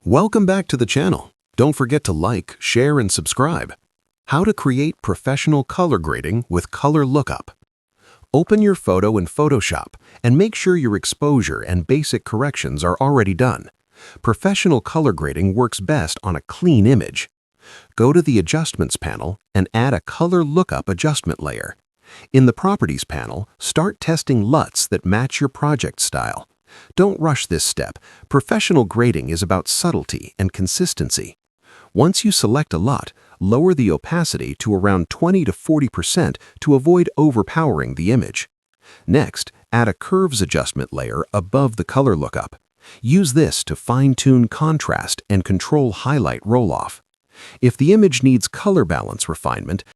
Welcome back to the channel. Don't forget to like, share, and subscribe. How to create professional color grading with color lookup. Open your photo in Photoshop and make sure your exposure and basic corrections are already done. Professional color grading works best on a clean image. Go to the Adjustments panel and add a color lookup adjustment layer. In the Properties panel, start testing LUTs that match your project style. Don't rush this step. Professional grading is about subtlety and consistency. Once you select a LUT, lower the opacity to around 20 to 40% to avoid overpowering the image. Next, add a curves adjustment layer above the color lookup. Use this to fine-tune contrast and control highlight roll-off. If the image needs color balance refinement,